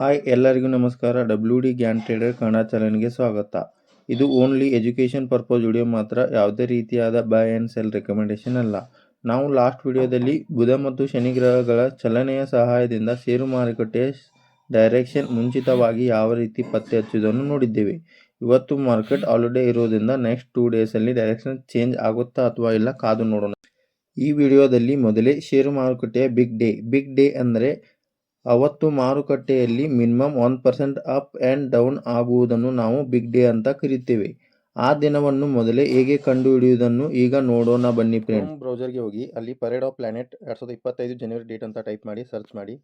Hi ಎಲ್ಲರಿಗೂ ನಮಸ್ಕಾರ. WD Gyan trader Kannada ಚಾನಲ್ಗೆ ಸ್ವಾಗತ. ಇದು ಓನ್ಲಿ ಎಜುಕೇಷನ್ ಪರ್ಪಸ್ ವಿಡಿಯೋ ಮಾತ್ರ, ಯಾವುದೇ ರೀತಿಯಾದ ಬೈ ಆ್ಯಂಡ್ ಸೆಲ್ ರೆಕಮೆಂಡೇಶನ್ ಅಲ್ಲ. ನಾವು ಲಾಸ್ಟ್ ವಿಡಿಯೋದಲ್ಲಿ ಬುಧ ಮತ್ತು ಶನಿ ಗ್ರಹಗಳ ಚಲನೆಯ ಸಹಾಯದಿಂದ ಷೇರು ಮಾರುಕಟ್ಟೆಯ ಡೈರೆಕ್ಷನ್ ಮುಂಚಿತವಾಗಿ ಯಾವ ರೀತಿ ಪತ್ತೆ ಹಚ್ಚುವುದನ್ನು ನೋಡಿದ್ದೇವೆ. ಇವತ್ತು ಮಾರ್ಕೆಟ್ ಹಾಲಿಡೇ ಇರೋದ್ರಿಂದ ನೆಕ್ಸ್ಟ್ 2 ಡೇಸಲ್ಲಿ ಡೈರೆಕ್ಷನ್ ಚೇಂಜ್ ಆಗುತ್ತಾ ಅಥವಾ ಇಲ್ಲ ಕಾದು ನೋಡೋಣ. ಈ ವಿಡಿಯೋದಲ್ಲಿ ಮೊದಲೇ ಷೇರು ಮಾರುಕಟ್ಟೆಯ ಬಿಗ್ ಡೇ ಅಂದರೆ ಅವತ್ತು ಮಾರುಕಟ್ಟೆಯಲ್ಲಿ ಮಿನಿಮಮ್ 1% ಅಪ್ ಆ್ಯಂಡ್ ಡೌನ್ ಆಗುವುದನ್ನು ನಾವು ಬಿಗ್ ಡೇ ಅಂತ ಕರೀತೇವೆ. ಆ ದಿನವನ್ನು ಮೊದಲೇ ಹೇಗೆ ಕಂಡುಹಿಡಿಯುವುದನ್ನು ಈಗ ನೋಡೋಣ ಬನ್ನಿ ಫ್ರೆಂಡ್ಸ್. ಬ್ರೌಸರ್ಗೆ ಹೋಗಿ ಅಲ್ಲಿ parade of planet 2025 January date ಅಂತ ಟೈಪ್ ಮಾಡಿ ಸರ್ಚ್ ಮಾಡಿ.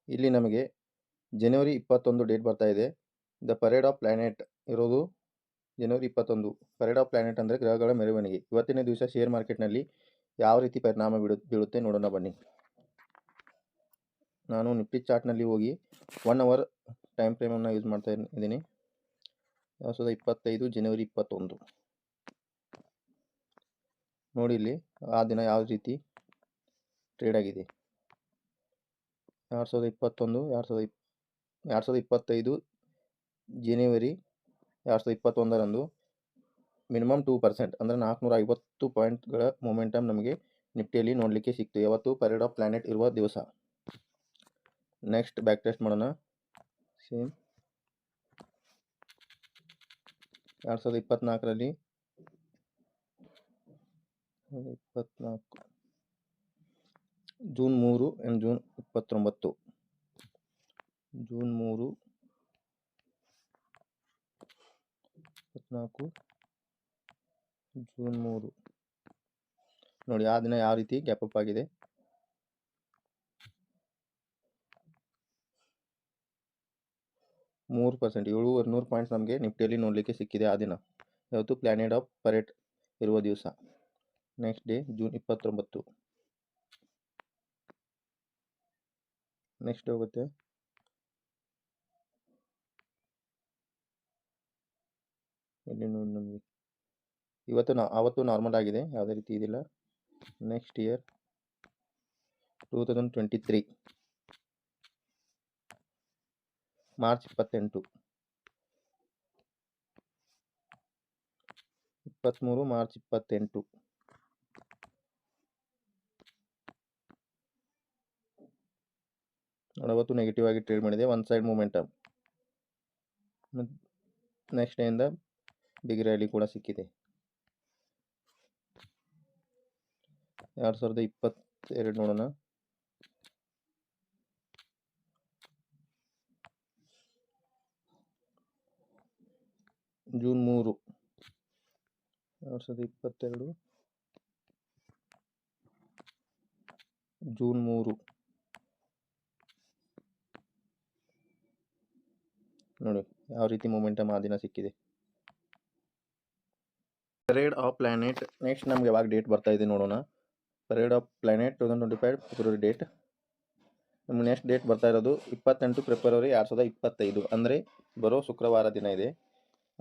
ಇಲ್ಲಿ ನಮಗೆ ಜನವರಿ 21 ಡೇಟ್ ಬರ್ತಾ ಇದೆ. ದ ಪರೇಡ್ ಆಫ್ ಪ್ಲಾನೆಟ್ ಇರೋದು ಜನವರಿ 21. ಪರೇಡ್ ಆಫ್ ಪ್ಲಾನೆಟ್ ಅಂದರೆ ಗ್ರಹಗಳ ಮೆರವಣಿಗೆ. ಇವತ್ತಿನ ದಿವಸ ಶೇರ್ ಮಾರ್ಕೆಟ್ನಲ್ಲಿ ಯಾವ ರೀತಿ ಪರಿಣಾಮ ಬೀಳುತ್ತೆ ನೋಡೋಣ ಬನ್ನಿ. ನಾನು ನಿಫ್ಟಿ ಚಾರ್ಟ್ನಲ್ಲಿ ಹೋಗಿ 1 ಅವರ್ ಟೈಮ್ ಫ್ರೇಮನ್ನು ಯೂಸ್ ಮಾಡ್ತಾ ಇದ್ದೀನಿ. 2025 ಜನವರಿ 21 ನೋಡಿ, ಇಲ್ಲಿ ಆ ದಿನ ಯಾವ ರೀತಿ ಟ್ರೇಡ್ ಆಗಿದೆ. 2025 ಜನವರಿ 2021ರಂದು ಮಿನಿಮಮ್ 2% ಅಂದರೆ 450 ಪಾಯಿಂಟ್ಗಳ ಮೊಮೆಂಟಮ್ ನಮಗೆ ನಿಫ್ಟಿಯಲ್ಲಿ ನೋಡಲಿಕ್ಕೆ ಸಿಕ್ತು. ಯಾವತ್ತು ಪರೇಡ್ ಆಫ್ ಪ್ಲಾನೆಟ್ ಇರುವ ದಿವಸ. ನೆಕ್ಸ್ಟ್ ಬ್ಯಾಕ್ ಟೆಸ್ಟ್ ಮಾಡೋಣ. ಸೇಮ್ 2024ರಲ್ಲಿ 24 June 3 and June 29. June 3 24 June 3 ನೋಡಿ, ಆ ದಿನ ಯಾವ ರೀತಿ ಗ್ಯಾಪ್ ಅಪ್ ಆಗಿದೆ. 3% 700 ಪಾಯಿಂಟ್ಸ್ ನಮಗೆ ನಿಫ್ಟಿಯಲ್ಲಿ ನೋಡಲಿಕ್ಕೆ ಸಿಕ್ಕಿದೆ ಆ ದಿನ. ಯಾವತ್ತು ಪ್ಲಾನೆಟ್ ಆಫ್ ಪರೇಡ್ ಇರುವ ದಿವಸ. Next day June 29. ನೆಕ್ಸ್ಟ್ ಹೋಗುತ್ತೆ ಇಲ್ಲಿ ನೋಡಿ, ನಮಗೆ ಅವತ್ತು ನಾರ್ಮಲ್ ಆಗಿದೆ, ಯಾವುದೇ ರೀತಿ ಇದಿಲ್ಲ. Next year 2023 March 28. 23 ಮಾರ್ಚ್ 28 ಅವತ್ತು ನೆಗೆಟಿವ್ ಆಗಿ ಟ್ರೇಡ್ ಮಾಡಿದೆ, ಒನ್ ಸೈಡ್ ಮೂಮೆಂಟಮ್. ನೆಕ್ಸ್ಟ್ ಡೇಯಿಂದ ಬಿಗ್ ರ್ಯಾಲಿ ಕೂಡ ಸಿಕ್ಕಿದೆ. 2022 ನೋಡೋಣ. ಜೂನ್ 3 2022 ಜೂನ್ 3 ನೋಡಿ ಯಾವ ರೀತಿ ಮೊಮೆಂಟಮ್ ಆ ದಿನ ಸಿಕ್ಕಿದೆ. ಪರೇಡ್ ಆಫ್ ಪ್ಲಾನೆಟ್ ನೆಕ್ಸ್ಟ್ ನಮ್ಗೆ ಯಾವಾಗ ಡೇಟ್ ಬರ್ತಾ ಇದೆ ನೋಡೋಣ. Parade of planet 2025 February date. ನಮ್ಗೆ ನೆಕ್ಸ್ಟ್ ಡೇಟ್ ಬರ್ತಾ ಇರೋದು 28 ಫೆಬ್ರವರಿ 2025 ಅಂದರೆ ಬರೋ ಶುಕ್ರವಾರ ದಿನ ಇದೆ.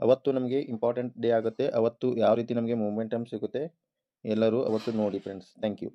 ಅವತ್ತು ನಮಗೆ ಇಂಪಾರ್ಟೆಂಟ್ ಡೇ ಆಗುತ್ತೆ. ಅವತ್ತು ಯಾವ ರೀತಿ ನಮಗೆ ಮೊಮೆಂಟಮ್ ಸಿಗುತ್ತೆ ಎಲ್ಲರೂ ಅವತ್ತು ನೋಡಿ ಫ್ರೆಂಡ್ಸ್. Thank you.